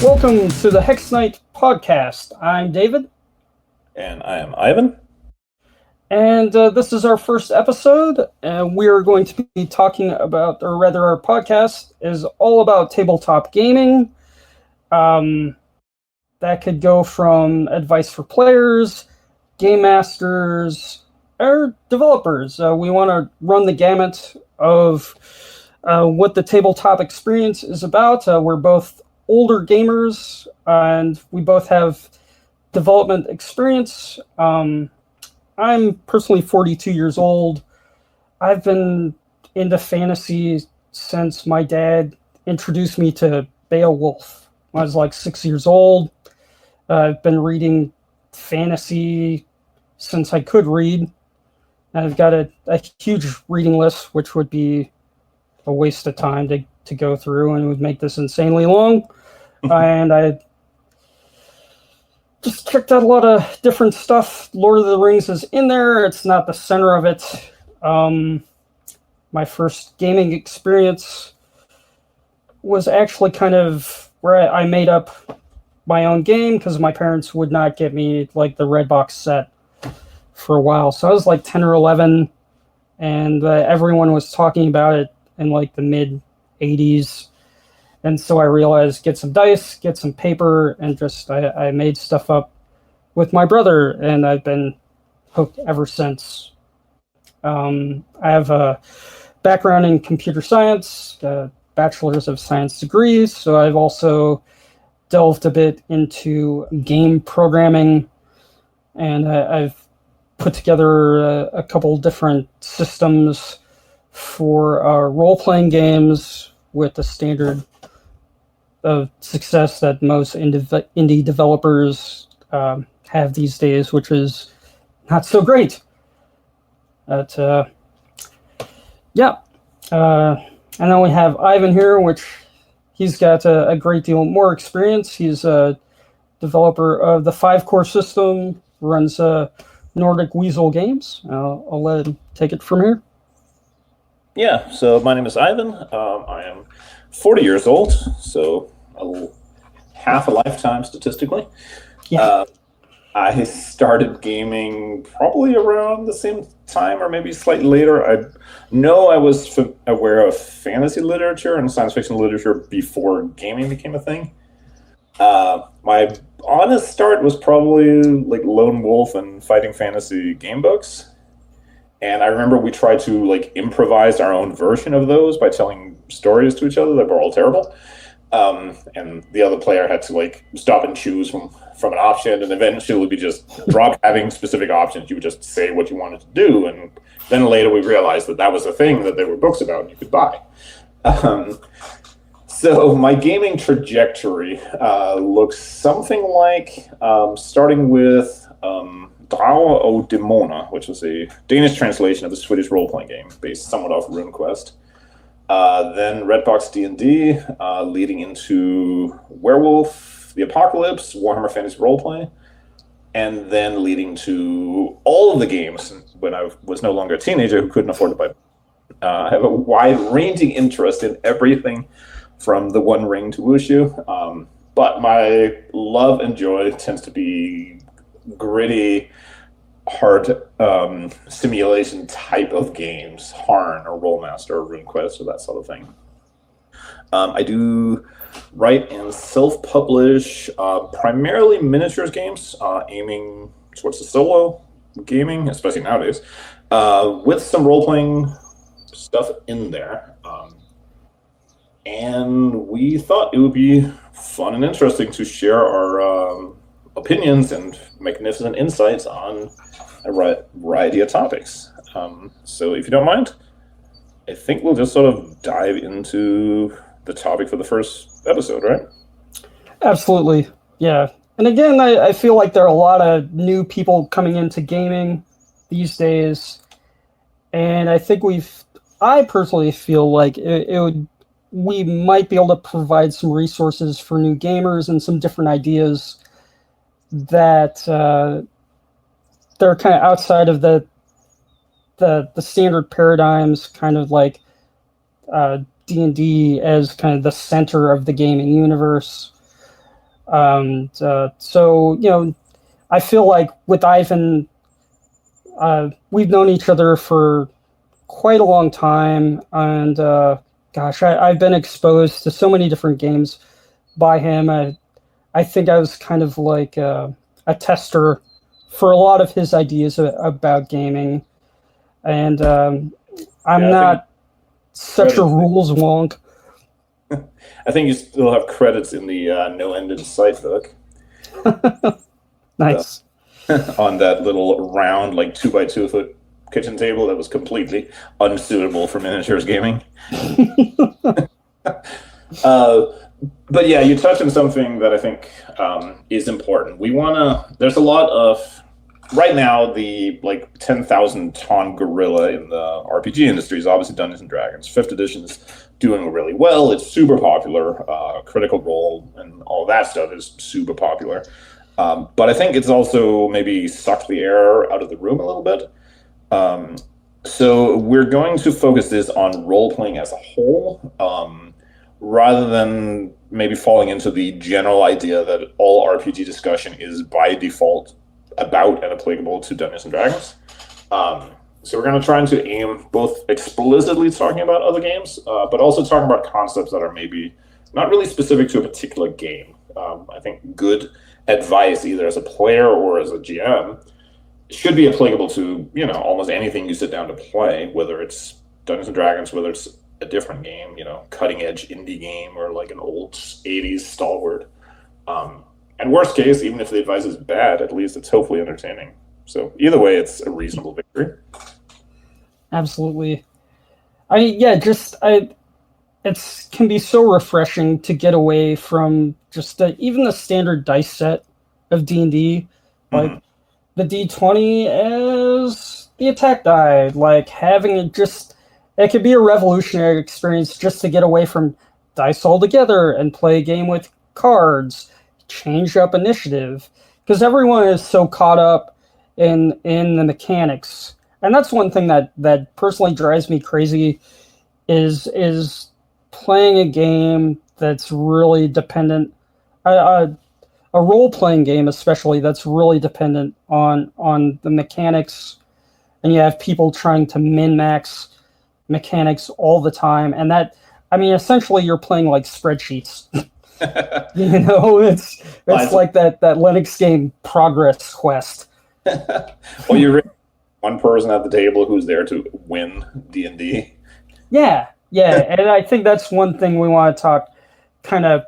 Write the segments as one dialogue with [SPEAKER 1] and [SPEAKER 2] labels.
[SPEAKER 1] Welcome to the Hex Knight podcast. I'm David.
[SPEAKER 2] And I am Ivan.
[SPEAKER 1] And this is our first episode, and we are going to be talking about, or rather our podcast is all about tabletop gaming. That could go from advice for players, game masters, or developers. We want to run the gamut of what the tabletop experience is about. We're both older gamers, and we both have development experience. I'm personally 42 years old. I've been into fantasy since my dad introduced me to Beowulf when I was like 6 years old. I've been reading fantasy since I could read. I've got a huge reading list, which would be a waste of time to go through and would make this insanely long. And I just checked out a lot of different stuff. Lord of the Rings is in there. It's not the center of it. My first gaming experience was actually kind of where I made up my own game because my parents would not get me like the red box set for a while. So I was like 10 or 11, and everyone was talking about it in like the mid 80s. And so I realized, get some dice, get some paper, and just I made stuff up with my brother, and I've been hooked ever since. I have a background in computer science, bachelor's of science degrees, so I've also delved a bit into game programming, and I've put together a couple different systems for role-playing games with the standard of success that most indie developers have these days, which is not so great. But and then we have Ivan here, which he's got a great deal more experience. He's a developer of the 5-core system, runs Nordic Weasel Games. I'll let him take it from here.
[SPEAKER 2] Yeah, so my name is Ivan. I am 40 years old, so half a lifetime statistically.
[SPEAKER 1] Yeah.
[SPEAKER 2] I started gaming probably around the same time or maybe slightly later. I know I was aware of fantasy literature and science fiction literature before gaming became a thing. My honest start was probably like Lone Wolf and Fighting Fantasy game books. And I remember we tried to like improvise our own version of those by telling stories to each other that were all terrible. And the other player had to like stop and choose from an option, and eventually we just drop having specific options. You would just say what you wanted to do, and then later we realized that was a thing that there were books about and you could buy. So my gaming trajectory looks something like starting with Drager og Dæmoner, which was a Danish translation of the Swedish role-playing game based somewhat off RuneQuest. Then Redbox D&D, leading into Werewolf, The Apocalypse, Warhammer Fantasy Roleplay, and then leading to all of the games when I was no longer a teenager who couldn't afford to buy. I have a wide-ranging interest in everything from the One Ring to Wushu, but my love and joy tends to be gritty, hard simulation type of games, Harn or Rollmaster or RuneQuest or that sort of thing. I do write and self-publish primarily miniatures games, aiming towards the solo gaming, especially nowadays, with some role-playing stuff in there. And we thought it would be fun and interesting to share our opinions and magnificent insights on a variety of topics. So if you don't mind, I think we'll just sort of dive into the topic for the first episode, right?
[SPEAKER 1] Absolutely, yeah. And again, I feel like there are a lot of new people coming into gaming these days, and I think I personally feel like we might be able to provide some resources for new gamers and some different ideas that they're kind of outside of the standard paradigms, kind of like D&D as kind of the center of the gaming universe. So, I feel like with Ivan, we've known each other for quite a long time, and gosh, I've been exposed to so many different games by him. I think I was kind of like a tester for a lot of his ideas about gaming, and I'm not such a rules wonk.
[SPEAKER 2] I think you still have credits in the No End in Sight book.
[SPEAKER 1] Nice.
[SPEAKER 2] On that little round, like 2x2 foot kitchen table that was completely unsuitable for miniatures gaming. But yeah, you touched on something that I think is important. There's a lot of, right now, the like 10,000 ton gorilla in the RPG industry is obviously Dungeons and Dragons. Fifth edition is doing really well. It's super popular. Critical Role and all that stuff is super popular. But I think it's also maybe sucked the air out of the room a little bit. So we're going to focus this on role-playing as a whole, rather than maybe falling into the general idea that all RPG discussion is by default about and applicable to Dungeons and Dragons. So we're going to try to aim both explicitly talking about other games, but also talking about concepts that are maybe not really specific to a particular game. I think good advice, either as a player or as a GM, should be applicable to almost anything you sit down to play, whether it's Dungeons and Dragons, whether it's a different game, cutting edge indie game, or like an old 80s stalwart. And worst case, even if the advice is bad, at least it's hopefully entertaining. So either way, it's a reasonable victory.
[SPEAKER 1] Absolutely. It can be so refreshing to get away from just even the standard dice set of D&D. Like the D20 as the attack die. Like having it could be a revolutionary experience just to get away from dice altogether and play a game with cards, change up initiative. Because everyone is so caught up in the mechanics. And that's one thing that personally drives me crazy is playing a game that's really dependent, a role-playing game especially, that's really dependent on the mechanics, and you have people trying to min-max mechanics all the time, and essentially you're playing like spreadsheets. It's like that Linux game Progress Quest.
[SPEAKER 2] Well, you're one person at the table who's there to win D&D.
[SPEAKER 1] Yeah, and I think that's one thing we want to kind of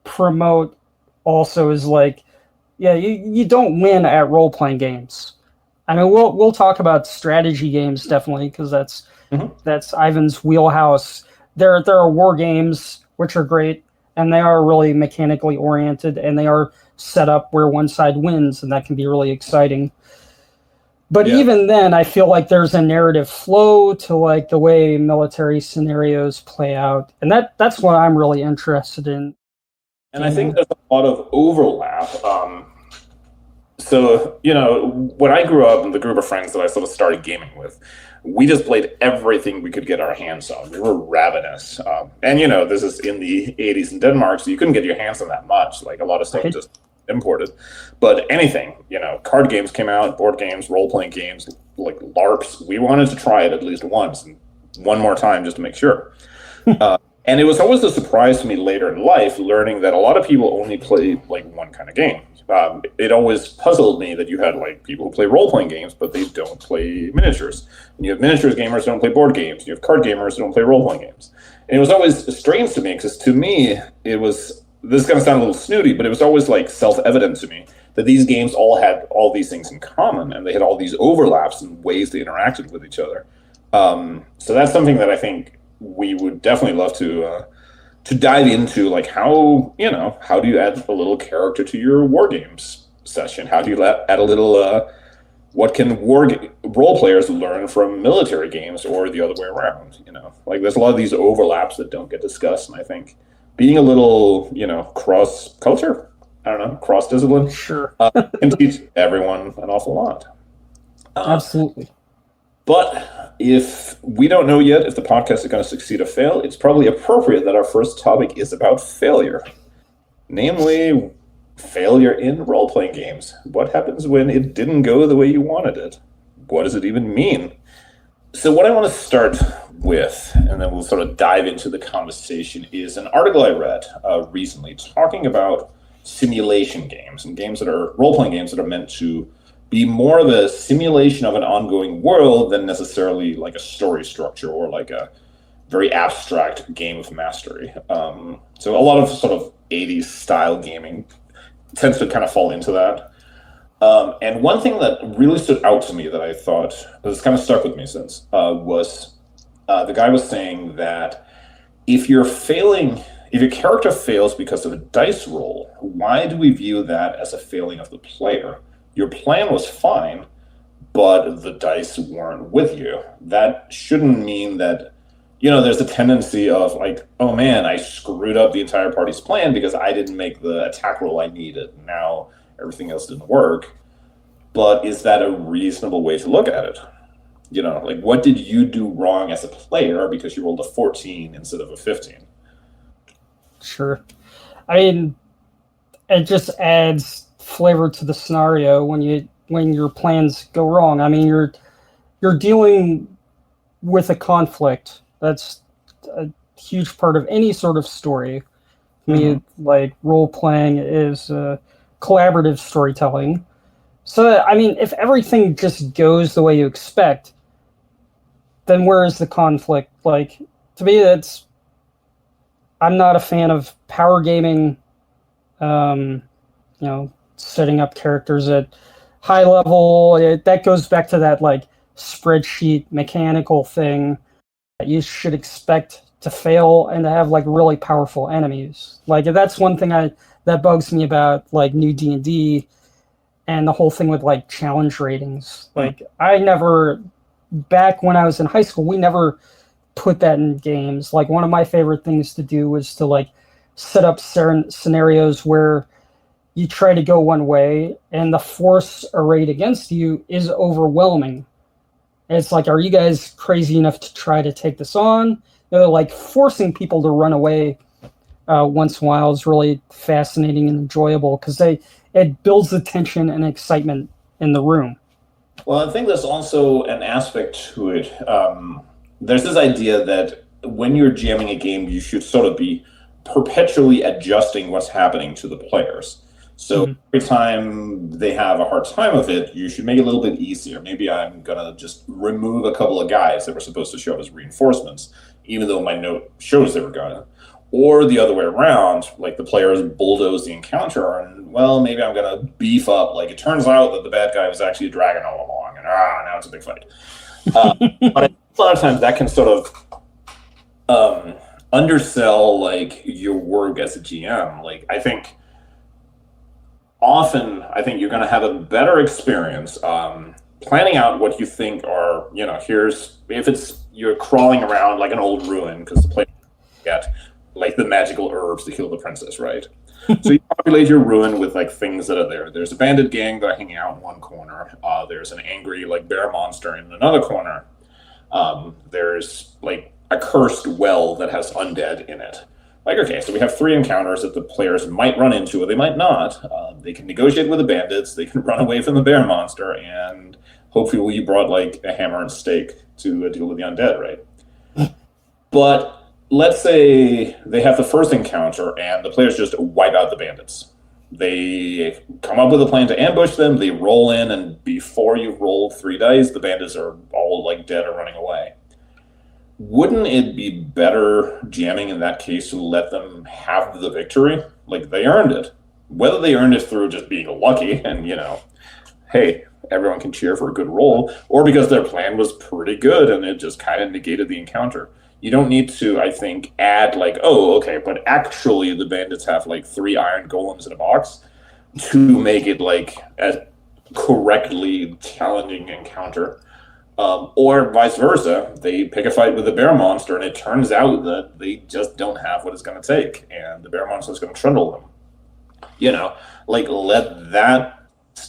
[SPEAKER 1] promote also is like, you don't win at role-playing games. I mean, we'll talk about strategy games definitely, because that's Ivan's wheelhouse. There are war games, which are great, and they are really mechanically oriented, and they are set up where one side wins, and that can be really exciting. But even then, I feel like there's a narrative flow to like the way military scenarios play out, and that's what I'm really interested in.
[SPEAKER 2] And I think there's a lot of overlap. So, when I grew up, and the group of friends that I sort of started gaming with, we just played everything we could get our hands on. We were ravenous. And, this is in the 80s in Denmark, so you couldn't get your hands on that much. Like, a lot of stuff just imported. But anything, card games came out, board games, role-playing games, like LARPs. We wanted to try it at least once, and one more time just to make sure. And it was always a surprise to me later in life, learning that a lot of people only play like one kind of game. It always puzzled me that you had like people who play role-playing games, but they don't play miniatures. And you have miniatures gamers who don't play board games. You have card gamers who don't play role-playing games. And it was always strange to me, because to me, this is going to sound a little snooty, but it was always like self-evident to me that these games all had all these things in common, and they had all these overlaps and ways they interacted with each other. So that's something that I think we would definitely love to dive into, like how do you add a little character to your war games session? How do you add a little what can role players learn from military games, or the other way around? Like there's a lot of these overlaps that don't get discussed, and I think being a little cross culture, cross discipline,
[SPEAKER 1] sure,
[SPEAKER 2] can teach everyone an awful lot.
[SPEAKER 1] Absolutely.
[SPEAKER 2] But if we don't know yet if the podcast is going to succeed or fail, it's probably appropriate that our first topic is about failure. namely failure in role-playing games. What happens when it didn't go the way you wanted it? What does it even mean? So what I want to start with, and then we'll sort of dive into the conversation, is an article I read recently talking about simulation games and games that are role-playing games that are meant to be more of a simulation of an ongoing world than necessarily like a story structure or like a very abstract game of mastery. So a lot of sort of 80s style gaming tends to kind of fall into that. And one thing that really stood out to me that I thought has kind of stuck with me since was the guy was saying that if your character fails because of a dice roll, why do we view that as a failing of the player? Your plan was fine, but the dice weren't with you. That shouldn't mean that, there's a tendency of like, oh man, I screwed up the entire party's plan because I didn't make the attack roll I needed. Now everything else didn't work. But is that a reasonable way to look at it? Like what did you do wrong as a player because you rolled a 14 instead of a 15?
[SPEAKER 1] Sure. I mean, it just adds flavor to the scenario when your plans go wrong. I mean, you're dealing with a conflict. That's a huge part of any sort of story. I mean, like role playing is collaborative storytelling. So, I mean, if everything just goes the way you expect, then where is the conflict? Like, to me, I'm not a fan of power gaming, setting up characters at high level. That goes back to that, like, spreadsheet mechanical thing that you should expect to fail and to have, like, really powerful enemies. Like, that's one thing that bugs me about, like, new D&D and the whole thing with, like, challenge ratings. Like, back when I was in high school, we never put that in games. Like, one of my favorite things to do was to, like, set up scenarios where you try to go one way and the force arrayed against you is overwhelming. And it's like, are you guys crazy enough to try to take this on? Like, forcing people to run away once in a while is really fascinating and enjoyable because it builds the tension and excitement in the room.
[SPEAKER 2] Well, I think there's also an aspect to it. There's this idea that when you're jamming a game, you should sort of be perpetually adjusting what's happening to the players. So every time they have a hard time of it, you should make it a little bit easier. Maybe I'm going to just remove a couple of guys that were supposed to show up as reinforcements, even though my note shows they were going to. Or the other way around, like the players bulldoze the encounter, and, well, maybe I'm going to beef up. Like, it turns out that the bad guy was actually a dragon all along, and now it's a big fight. But a lot of times that can sort of undersell, like, your work as a GM. Like, I think you're going to have a better experience planning out what you think are, if you're crawling around like an old ruin because the players get like the magical herbs to heal the princess, right? So you populate your ruin with like things that are there. There's a bandit gang that are hanging out in one corner. There's an angry like bear monster in another corner. There's like a cursed well that has undead in it. Like, okay, so we have 3 encounters that the players might run into, or they might not. They can negotiate with the bandits, they can run away from the bear monster, and hopefully you brought like a hammer and stake to deal with the undead, right? But let's say they have the first encounter and the players just wipe out the bandits. They come up with a plan to ambush them, they roll in, and before you've rolled 3 dice, the bandits are all like dead or running away. Wouldn't it be better jamming in that case to let them have the victory? Like, they earned it. Whether they earned it through just being lucky and, hey, everyone can cheer for a good roll, or because their plan was pretty good and it just kind of negated the encounter. You don't need to, I think, add like, oh, okay, but actually the bandits have like 3 iron golems in a box to make it like a correctly challenging encounter. Or vice versa, they pick a fight with a bear monster and it turns out that they just don't have what it's going to take and the bear monster is going to trundle them. Like, let that,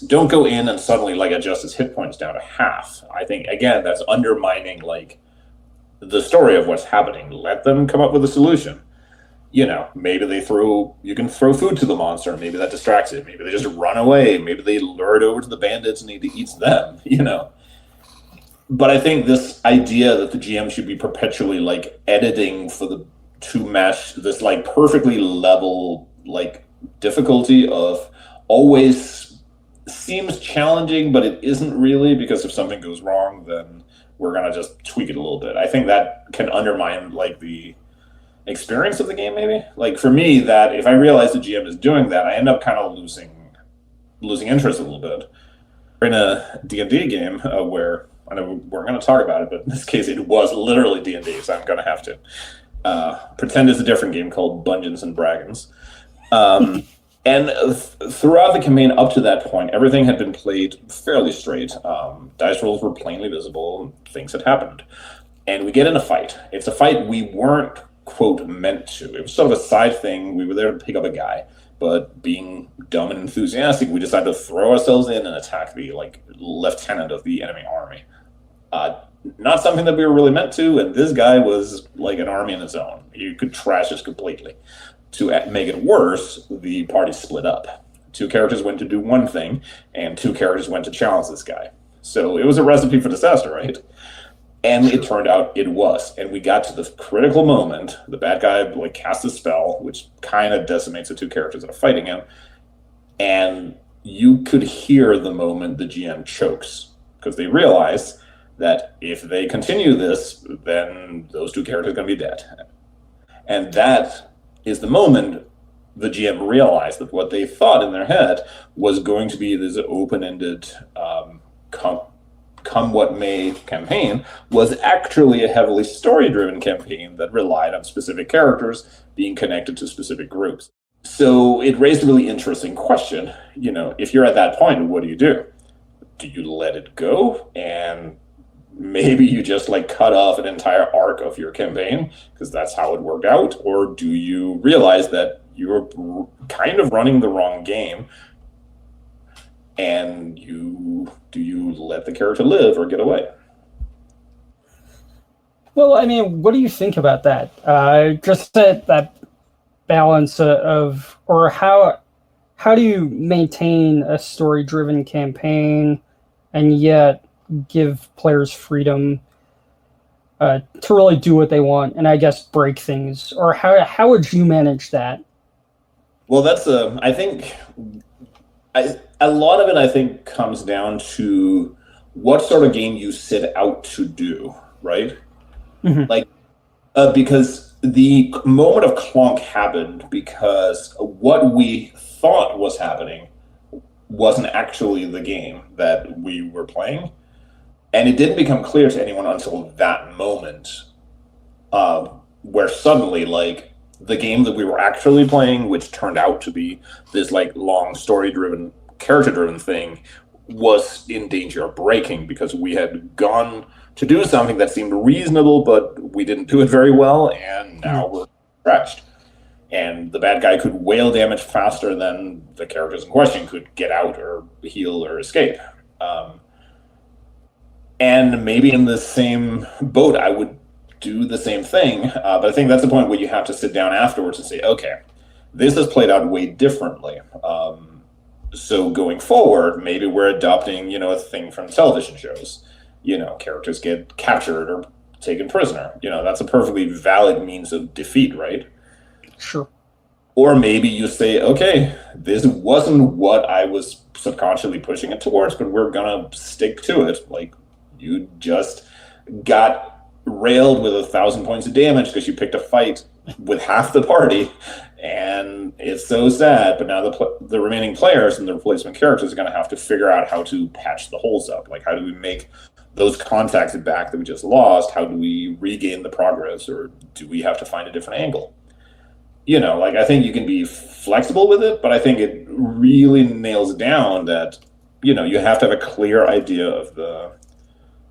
[SPEAKER 2] don't go in and suddenly like adjust his hit points down to half. I think, again, that's undermining like the story of what's happening. Let them come up with a solution. Maybe you can throw food to the monster. Maybe that distracts it. Maybe they just run away. Maybe they lure it over to the bandits and he eats them. But I think this idea that the GM should be perpetually like editing for the to match this like perfectly level like difficulty of always seems challenging, but it isn't really, because if something goes wrong, then we're gonna just tweak it a little bit. I think that can undermine like the experience of the game, maybe. Like for me, that if I realize the GM is doing that, I end up kind of losing interest a little bit. We're in a D&D game where I know we're going to talk about it, but in this case, it was literally D&D, so I'm going to have to pretend it's a different game called Bungeons and Dragons. And throughout the campaign up to that point, everything had been played fairly straight. Dice rolls were plainly visible, things had happened. And we get in a fight. It's a fight we weren't, quote, meant to. It was sort of a side thing. We were there to pick up a guy. But being dumb and enthusiastic, we decided to throw ourselves in and attack the lieutenant of the enemy army. Not something that we were really meant to, and this guy was like an army in his own. You could trash us completely. To make it worse, the party split up. 2 characters went to do one thing, and 2 characters went to challenge this guy. So it was a recipe for disaster, right? And it turned out it was. And we got to the critical moment. The bad guy cast a spell, which kind of decimates the 2 characters that are fighting him. And you could hear the moment the GM chokes, because they realize that if they continue this, then those 2 characters are going to be dead. And that is the moment the GM realized that what they thought in their head was going to be this open-ended come what may campaign was actually a heavily story-driven campaign that relied on specific characters being connected to specific groups. So it raised a really interesting question. If you're at that point, what do you do? Do you let it go and maybe you just cut off an entire arc of your campaign because that's how it worked out? Or do you realize that you're kind of running the wrong game, and do you let the character live or get away?
[SPEAKER 1] Well, I mean, what do you think about that? Just that balance of, or how do you maintain a story-driven campaign and yet give players freedom to really do what they want and I guess break things? Or how would you manage that?
[SPEAKER 2] Well, that's I think a lot of it, I think, comes down to what sort of game you set out to do, right? Mm-hmm. Because the moment of clonk happened because what we thought was happening wasn't actually the game that we were playing. And it didn't become clear to anyone until that moment where suddenly, the game that we were actually playing, which turned out to be this long story-driven, character-driven thing, was in danger of breaking because we had gone to do something that seemed reasonable, but we didn't do it very well, and now we're stretched. And the bad guy could whale damage faster than the characters in question could get out or heal or escape. And maybe in the same boat, I would do the same thing, but I think that's the point where you have to sit down afterwards and say, okay, this has played out way differently. So going forward, maybe we're adopting, a thing from television shows. Characters get captured or taken prisoner. That's a perfectly valid means of defeat, right?
[SPEAKER 1] Sure.
[SPEAKER 2] Or maybe you say, okay, this wasn't what I was subconsciously pushing it towards, but we're going to stick to it. You just got railed with 1,000 points of damage because you picked a fight with half the party, and it's so sad. But now the remaining players and the replacement characters are going to have to figure out how to patch the holes up. How do we make those contacts back that we just lost? How do we regain the progress, or do we have to find a different angle? I think you can be flexible with it, but I think it really nails down that you have to have a clear idea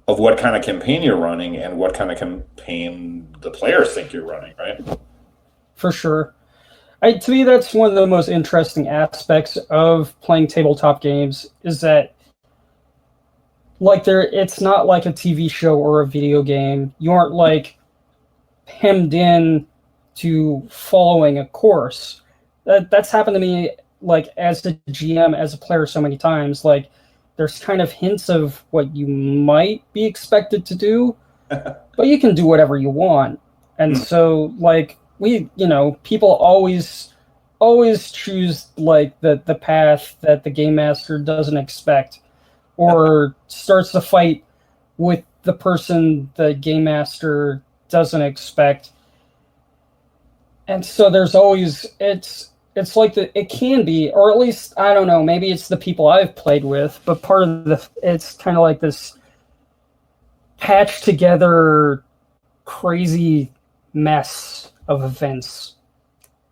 [SPEAKER 2] of what kind of campaign you're running and what kind of campaign the players think you're running, right?
[SPEAKER 1] For sure. To me, that's one of the most interesting aspects of playing tabletop games is that it's not like a TV show or a video game. You aren't hemmed in to following a course. That's happened to me, like, as the GM, as a player, so many times. Like, there's kind of hints of what you might be expected to do, but you can do whatever you want. And so, like, people always choose, like, the path that the game master doesn't expect, or starts the fight with the person the game master doesn't expect. And so there's always, it's like it can be, or at least, I don't know, maybe it's the people I've played with, but part of it's kind of like this patched together crazy mess of events.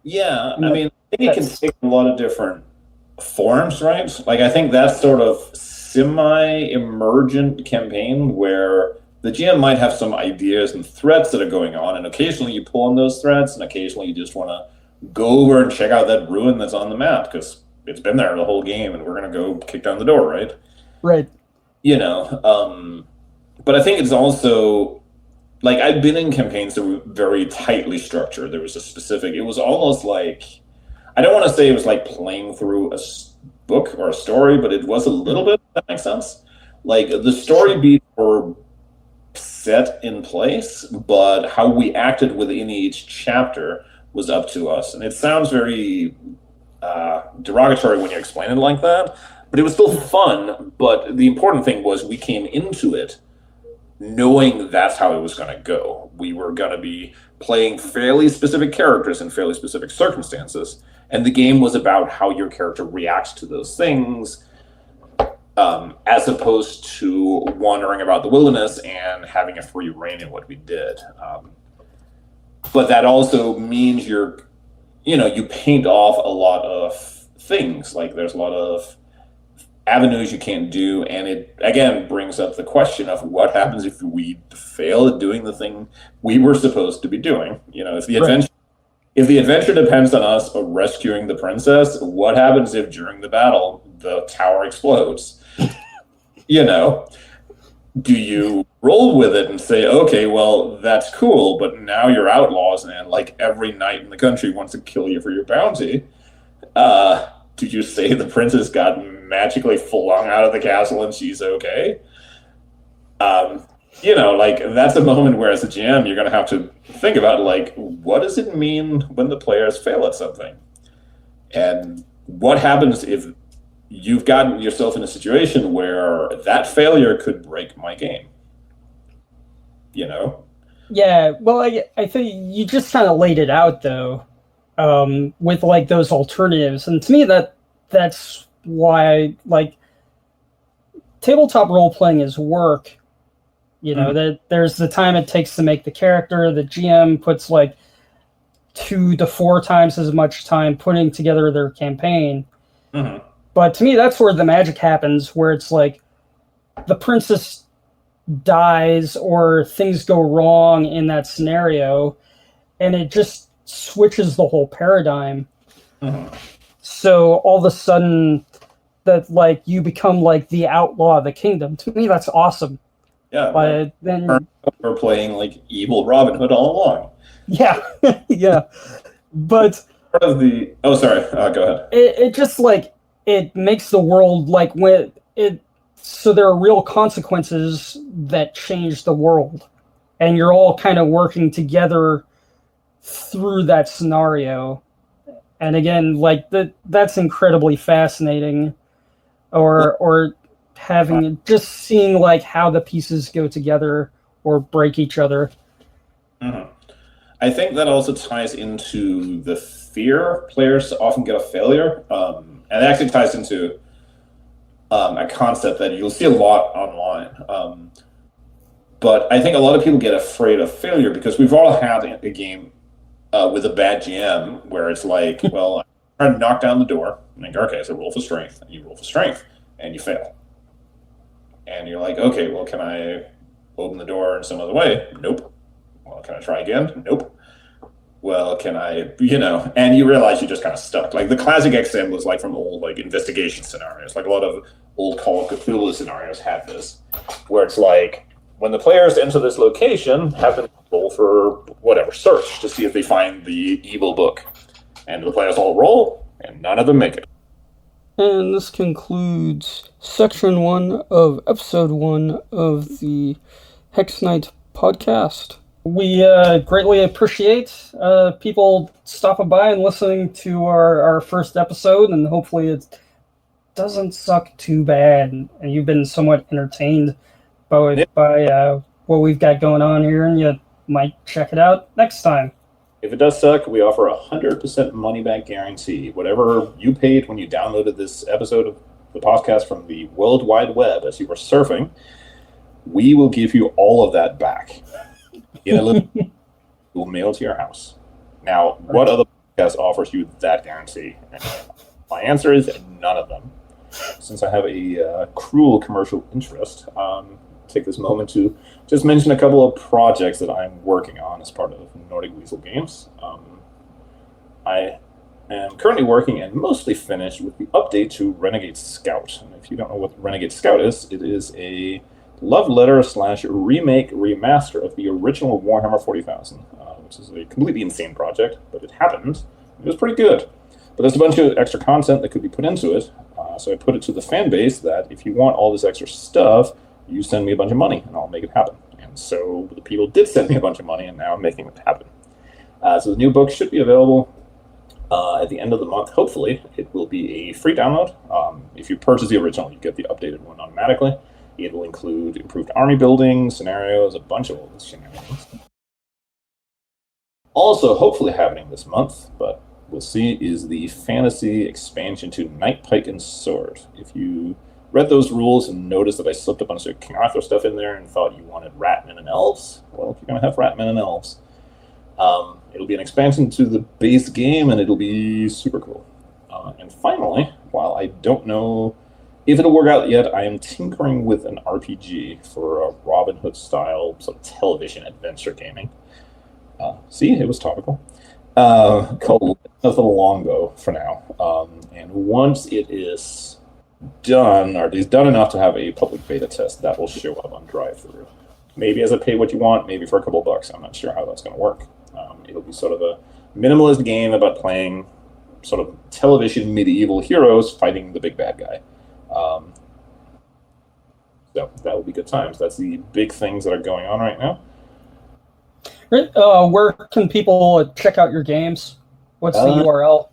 [SPEAKER 2] Yeah, I mean, I think it can take a lot of different forms, right? Like, I think that's sort of semi-emergent campaign where the GM might have some ideas and threads that are going on, and occasionally you pull on those threads, and occasionally you just want to go over and check out that ruin that's on the map, because it's been there the whole game, and we're going to go kick down the door, right?
[SPEAKER 1] Right.
[SPEAKER 2] But I think it's also, like, I've been in campaigns that were very tightly structured. There was it was almost like, I don't want to say it was like playing through a book or a story, but it was a little bit, if that makes sense. Like, the story beats were set in place, but how we acted within each chapter was up to us. And it sounds very derogatory when you explain it like that, but it was still fun. But the important thing was we came into it knowing that's how it was going to go. We were going to be playing fairly specific characters in fairly specific circumstances, and the game was about how your character reacts to those things, as opposed to wandering about the wilderness and having a free reign in what we did. But that also means you paint off a lot of things. Like, there's a lot of avenues you can't do, and it again brings up the question of what happens if we fail at doing the thing we were supposed to be doing. If the adventure depends on us rescuing the princess, what happens if during the battle the tower explodes? Do you roll with it and say, okay, well, that's cool, but now you're outlaws, and like every knight in the country wants to kill you for your bounty? Do you say the princess got magically flung out of the castle and she's okay? That's a moment where, as a GM, you're going to have to think about, like, what does it mean when the players fail at something? And what happens if you've gotten yourself in a situation where that failure could break my game?
[SPEAKER 1] Yeah, well, I think you just kind of laid it out, though, with, like, those alternatives. And to me, that's why, like, tabletop role-playing is work. That there's the time it takes to make the character. The GM puts, like, 2 to 4 times as much time putting together their campaign.
[SPEAKER 2] Mm-hmm.
[SPEAKER 1] But to me, that's where the magic happens, where it's like the princess dies or things go wrong in that scenario, and it just switches the whole paradigm.
[SPEAKER 2] Mm-hmm.
[SPEAKER 1] So all of a sudden, that, like, you become like the outlaw of the kingdom. To me, that's awesome.
[SPEAKER 2] Yeah, then we're playing like evil Robin Hood all along.
[SPEAKER 1] Yeah, yeah. But
[SPEAKER 2] part of the go ahead.
[SPEAKER 1] It just, like, it makes the world, like, so there are real consequences that change the world, and you're all kind of working together through that scenario. And again, like, that's incredibly fascinating. Or just seeing, like, how the pieces go together or break each other.
[SPEAKER 2] Mm-hmm. I think that also ties into the fear players often get of failure. And it actually ties into a concept that you'll see a lot online. But I think a lot of people get afraid of failure because we've all had a game with a bad GM where it's like, well, I'm trying to knock down the door. And like, okay, so roll for strength. And you roll for strength, and you fail. And you're like, okay, well, can I open the door in some other way? Nope. Well, can I try again? Nope. Well, can I, and you realize you're just kind of stuck. Like, the classic example is, like, from old, like, investigation scenarios. Like, a lot of old Call of Cthulhu scenarios have this, where it's like, when the players enter this location, have been roll for whatever, search to see if they find the evil book. And the players all roll, and none of them make it.
[SPEAKER 1] And this concludes Section 1 of Episode 1 of the Hex Knight podcast. We greatly appreciate people stopping by and listening to our first episode, and hopefully it doesn't suck too bad, and you've been somewhat entertained by what we've got going on here, and you might check it out next time.
[SPEAKER 2] If it does suck, we offer 100% money-back guarantee. Whatever you paid when you downloaded this episode of the podcast from the World Wide Web as you were surfing, we will give you all of that back. In a little, we'll mail it to your house. Now, what other podcast offers you that guarantee? My answer is none of them. Since I have a cruel commercial interest, take this moment to just mention a couple of projects that I'm working on as part of Nordic Weasel Games. I am currently working and mostly finished with the update to Renegade Scout. And if you don't know what Renegade Scout is, it is a love letter / remake remaster of the original Warhammer 40,000, which is a completely insane project, but it happened. It was pretty good. But there's a bunch of extra content that could be put into it, so I put it to the fan base that if you want all this extra stuff, you send me a bunch of money and I'll make it happen. And so the people did send me a bunch of money, and now I'm making it happen. So the new book should be available at the end of the month. Hopefully, it will be a free download. If you purchase the original, you get the updated one automatically. It will include improved army building, scenarios, a bunch of old shenanigans. Also, hopefully happening this month, but we'll see, is the fantasy expansion to Knight, Pike, and Sword. If you read those rules and noticed that I slipped a bunch of King Arthur stuff in there and thought you wanted Ratmen and Elves, well, you're going to have Ratmen and Elves. It'll be an expansion to the base game, and it'll be super cool. And finally, while I don't know if it'll work out yet, I am tinkering with an RPG for a Robin Hood-style sort of television adventure gaming. See, it was topical. Called Legend of the Longbow for now. And once it is done, or at least done enough to have a public beta test, that will show up on drive-thru. Maybe as a pay what you want, maybe for a couple bucks. I'm not sure how that's going to work. It'll be sort of a minimalist game about playing sort of television medieval heroes fighting the big bad guy. So that will be good times. That's the big things that are going on right now.
[SPEAKER 1] Great. Where can people check out your games? What's the URL?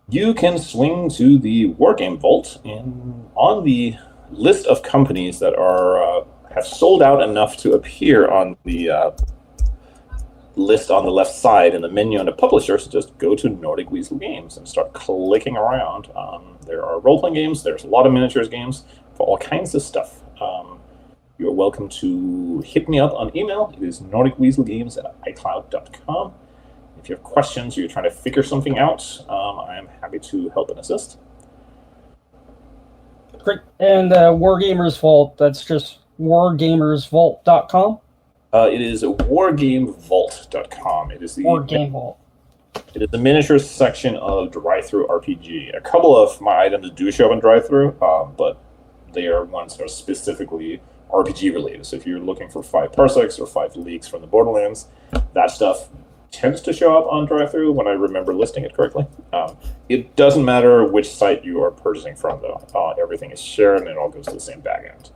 [SPEAKER 2] You can swing to the Wargame Vault, and on the list of companies that are have sold out enough to appear on the list on the left side in the menu under Publishers, just go to Nordic Weasel Games and start clicking around. There are role-playing games, there's a lot of miniatures games, for all kinds of stuff. You're welcome to hit me up on email. It is nordicweaselgames@icloud.com. If you have questions or you're trying to figure something out, I am happy to help and assist.
[SPEAKER 1] Great. And Wargamers Vault, that's just wargamersvault.com?
[SPEAKER 2] It is wargamevault.com. It is the
[SPEAKER 1] Wargame Vault.
[SPEAKER 2] It is the miniatures section of drive-thru RPG. A couple of my items do show up in drive-thru, but they are ones that are specifically RPG related. So if you're looking for 5 parsecs or 5 leagues from the Borderlands, that stuff tends to show up on drive-thru when I remember listing it correctly. It doesn't matter which site you are purchasing from, though. Everything is shared and it all goes to the same back end.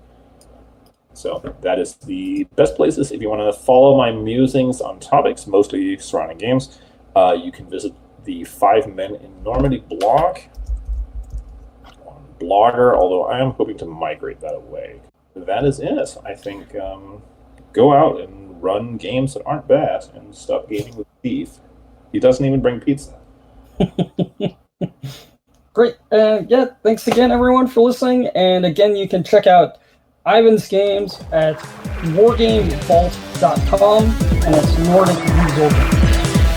[SPEAKER 2] So that is the best places. If you want to follow my musings on topics, mostly surrounding games, you can visit the 5 Men in Normandy blog on Blogger, although I am hoping to migrate that away. That is it. I think go out and run games that aren't bad and stop gaming with Steve. He doesn't even bring pizza.
[SPEAKER 1] Great. Yeah, thanks again, everyone, for listening. And again, you can check out Ivan's games at wargamevault.com, and it's Nordic Weasel Games.